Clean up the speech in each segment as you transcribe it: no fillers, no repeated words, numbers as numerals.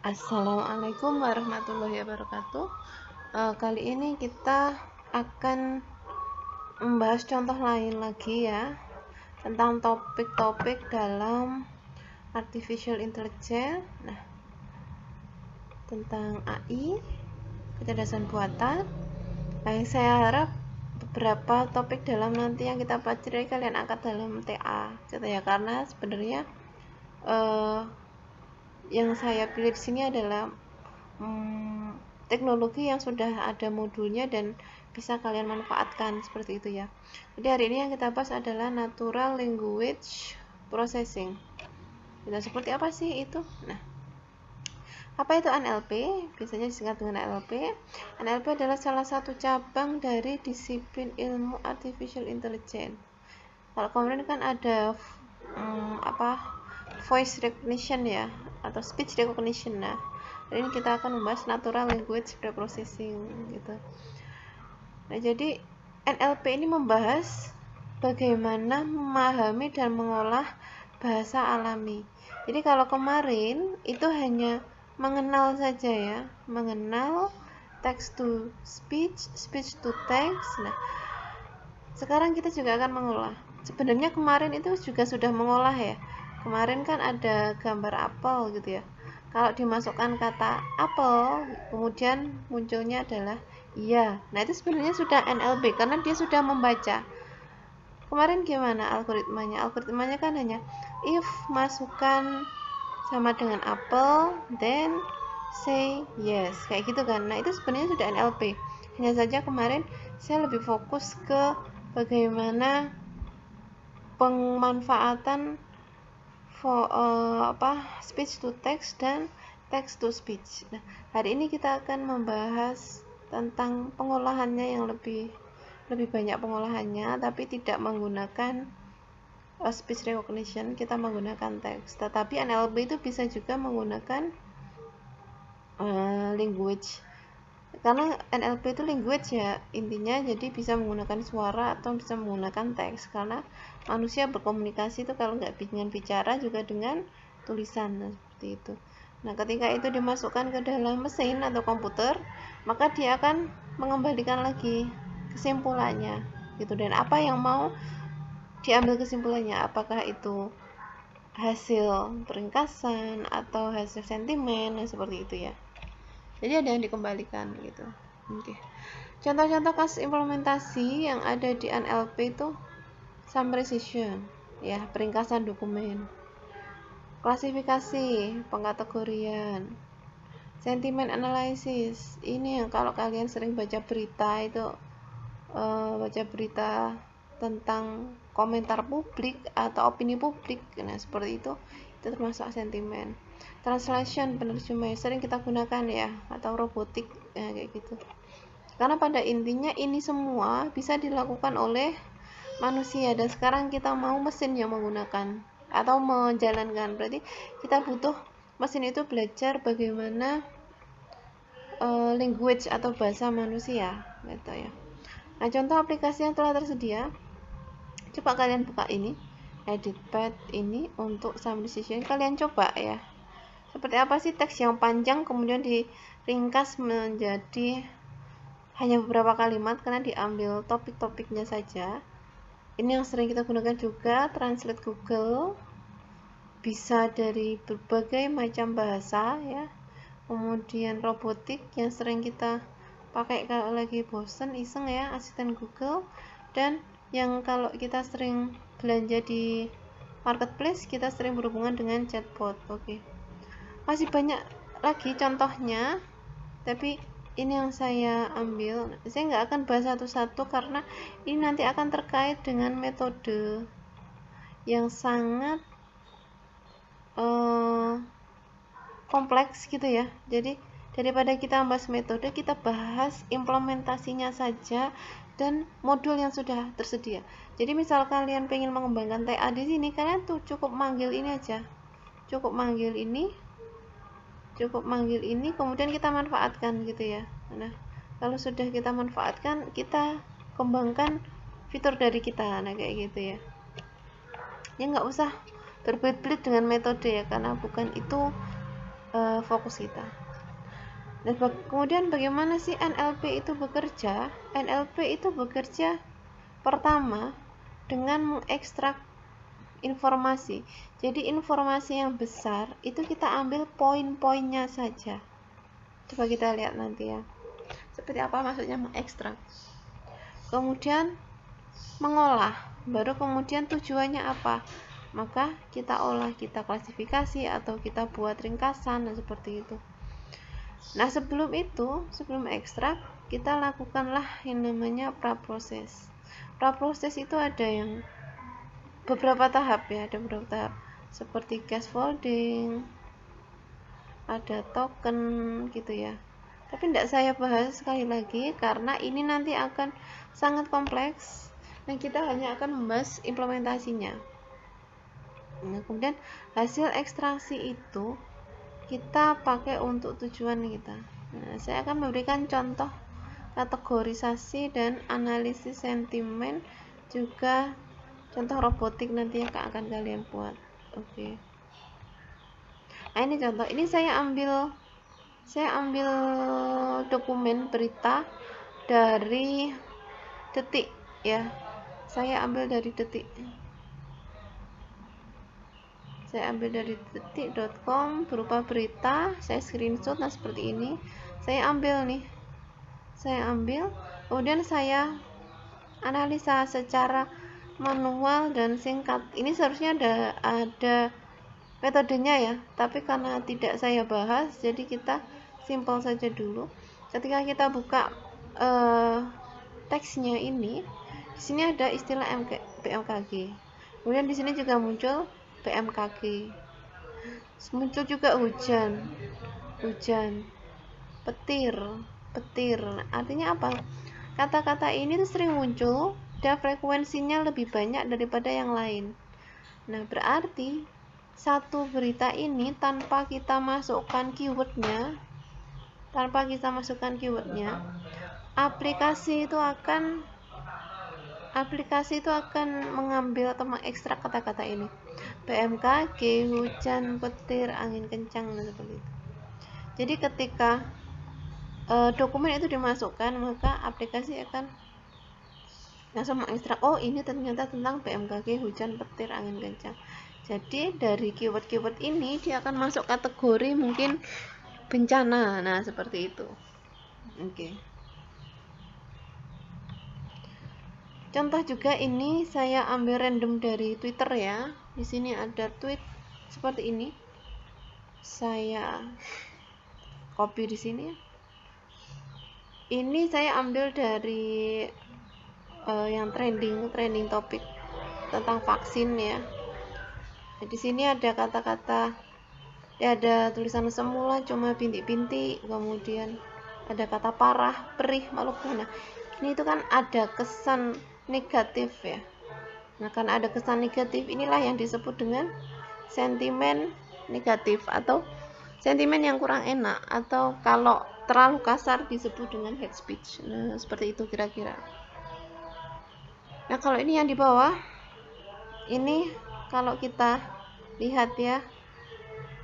Assalamualaikum warahmatullahi wabarakatuh. Kali ini kita akan membahas contoh lain lagi ya, tentang topik-topik dalam artificial intelligence. Nah, tentang AI, kecerdasan buatan. Saya harap beberapa topik dalam nanti yang kita pelajari kalian angkat dalam TA gitu ya, karena sebenarnya uh, yang saya pilih di sini adalah teknologi yang sudah ada modulnya dan bisa kalian manfaatkan seperti itu ya. Jadi hari ini yang kita bahas adalah natural language processing. Nah, seperti apa sih itu? Nah, apa itu NLP? Biasanya disingkat dengan NLP. NLP adalah salah satu cabang dari disiplin ilmu artificial intelligence. Kalau kemarin kan ada voice recognition ya, atau speech recognition. Nah, hari ini kita akan membahas natural language processing gitu. Nah, jadi NLP ini membahas bagaimana memahami dan mengolah bahasa alami. Jadi kalau kemarin itu hanya mengenal saja ya, mengenal text to speech, speech to text. Nah, sekarang kita juga akan mengolah. Sebenarnya kemarin itu juga sudah mengolah ya. Kemarin kan ada gambar apel gitu ya. Kalau dimasukkan kata apel, kemudian munculnya adalah iya. Nah, itu sebenarnya sudah NLP karena dia sudah membaca. Kemarin gimana algoritmanya? Algoritmanya kan hanya if masukkan sama dengan apel, then say yes. Kayak gitu kan. Nah, itu sebenarnya sudah NLP. Hanya saja kemarin saya lebih fokus ke bagaimana pemanfaatan speech to text dan text to speech. Nah, hari ini kita akan membahas tentang pengolahannya yang lebih banyak pengolahannya, tapi tidak menggunakan speech recognition, kita menggunakan teks. Tetapi NLP itu bisa juga menggunakan language, karena NLP itu language ya intinya, jadi bisa menggunakan suara atau bisa menggunakan teks, karena manusia berkomunikasi itu kalau nggak dengan bicara juga dengan tulisan. Nah, seperti itu. Nah, ketika itu dimasukkan ke dalam mesin atau komputer, maka dia akan mengembalikan lagi kesimpulannya gitu, dan apa yang mau diambil kesimpulannya, apakah itu hasil peringkasan atau hasil sentimen. Nah, seperti itu ya, jadi ada yang dikembalikan gitu. Oke. Contoh-contoh kasus implementasi yang ada di NLP itu summarization ya, peringkasan dokumen, klasifikasi, pengkategorian, sentiment analysis. Ini yang kalau kalian sering baca berita itu, baca berita tentang komentar publik atau opini publik, nah seperti itu termasuk sentimen. Translation, penerjemah sering kita gunakan ya, atau robotik ya, kayak gitu. Karena pada intinya ini semua bisa dilakukan oleh manusia, dan sekarang kita mau mesin yang menggunakan atau menjalankan, berarti kita butuh mesin itu belajar bagaimana language atau bahasa manusia gitu ya. Nah, contoh aplikasi yang telah tersedia, coba kalian buka ini editpad ini untuk summarization, kalian coba ya, seperti apa sih teks yang panjang kemudian diringkas menjadi hanya beberapa kalimat karena diambil topik-topiknya saja. Ini yang sering kita gunakan juga, translate Google, bisa dari berbagai macam bahasa ya. Kemudian robotik yang sering kita pakai kalau lagi bosen iseng ya, asisten Google. Dan yang kalau kita sering belanja di marketplace, kita sering berhubungan dengan chatbot. Oke. Masih banyak lagi contohnya, tapi ini yang saya ambil. Saya nggak akan bahas satu-satu karena ini nanti akan terkait dengan metode yang sangat kompleks gitu ya. Jadi daripada kita bahas metode, kita bahas implementasinya saja dan modul yang sudah tersedia. Jadi misal kalian pengen mengembangkan TA di sini, kalian tuh cukup manggil ini aja, cukup manggil ini, kemudian kita manfaatkan gitu ya. Nah, kalau sudah kita manfaatkan, kita kembangkan fitur dari kita. Nah, kayak gitu ya. Ya nggak usah berbelit-belit dengan metode ya, karena bukan itu fokus kita. Dan kemudian bagaimana sih NLP itu bekerja? NLP itu bekerja pertama dengan mengekstrak informasi. Jadi informasi yang besar itu kita ambil poin-poinnya saja. Coba kita lihat nanti ya. Seperti apa maksudnya mengekstrak. Kemudian mengolah, baru kemudian tujuannya apa? Maka kita olah, kita klasifikasi atau kita buat ringkasan dan seperti itu. Nah, sebelum itu, sebelum ekstrak, kita lakukanlah yang namanya praproses. Praproses itu ada yang beberapa tahap ya, ada beberapa tahap seperti scaffolding, ada token gitu ya. Tapi tidak saya bahas sekali lagi karena ini nanti akan sangat kompleks dan kita hanya akan membahas implementasinya. Nah, kemudian hasil ekstraksi itu kita pakai untuk tujuan kita. Nah, saya akan memberikan contoh kategorisasi dan analisis sentimen, juga contoh robotik nanti yang akan kalian buat. Oke. Nah, ini contoh. Ini saya ambil dokumen berita dari Detik ya. Saya ambil dari Detik. Saya ambil dari detik.com berupa berita, saya screenshot. Nah, seperti ini saya ambil, kemudian saya analisa secara manual dan singkat. Ini seharusnya ada metodenya ya, tapi karena tidak saya bahas, jadi kita simpel saja dulu. Ketika kita buka teksnya ini, di sini ada istilah BMKG. Kemudian di sini juga muncul BMKG. Muncul juga hujan, petir. Artinya apa? Kata-kata ini tuh sering muncul dan frekuensinya lebih banyak daripada yang lain. Nah, berarti satu berita ini tanpa kita masukkan keywordnya, aplikasi itu akan mengambil atau mengekstrak kata-kata ini. BMKG, hujan, petir, angin kencang, dan seperti itu. Jadi ketika dokumen itu dimasukkan, maka aplikasi akan langsung mengekstrak, oh ini ternyata tentang BMKG, hujan, petir, angin kencang. Jadi dari keyword-keyword ini dia akan masuk kategori mungkin bencana. Nah, seperti itu. Oke. Contoh juga ini saya ambil random dari Twitter ya. Di sini ada tweet seperti ini. Saya copy di sini. Ini saya ambil dari yang trending topik tentang vaksin ya. Di sini ada kata-kata, ada tulisan semula cuma bintik-bintik, kemudian ada kata parah, perih, Maluku. Nah, ini itu kan ada kesan negatif ya. Nah, karena ada kesan negatif, inilah yang disebut dengan sentimen negatif atau sentimen yang kurang enak, atau kalau terlalu kasar disebut dengan hate speech. Nah, seperti itu kira-kira. Nah, kalau ini yang di bawah, ini kalau kita lihat ya,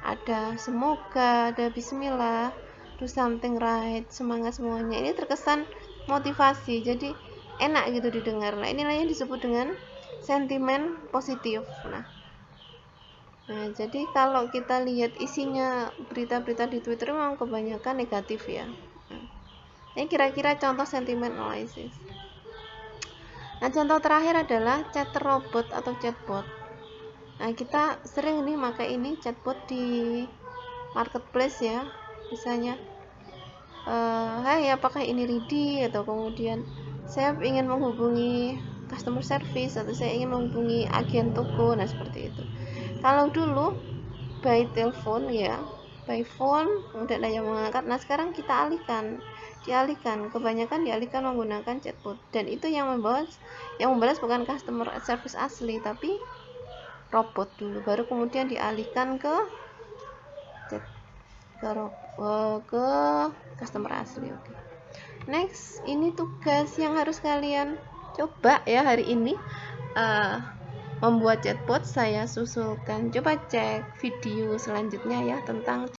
ada semoga, ada bismillah, do something right, semangat semuanya. Ini terkesan motivasi, jadi enak gitu didengar. Nah, inilah yang disebut dengan sentimen positif. Nah, jadi kalau kita lihat isinya berita-berita di Twitter memang kebanyakan negatif ya. Ini kira-kira contoh sentimen analysis. Nah, contoh terakhir adalah chat robot atau chatbot. Nah, kita sering nih pakai ini chatbot di marketplace ya. Misalnya, hai, apakah ini ready? Atau kemudian saya ingin menghubungi customer service, atau saya ingin menghubungi agen toko. Nah, seperti itu. Kalau dulu by telepon ya, by phone, kemudian ada yang mengangkat. Nah, sekarang kita kebanyakan dialihkan menggunakan chatbot, dan itu yang membalas bukan customer service asli, tapi robot dulu, baru kemudian dialihkan ke customer asli. Oke. Next, ini tugas yang harus kalian coba ya hari ini, membuat chatbot. Saya susulkan, coba cek video selanjutnya ya tentang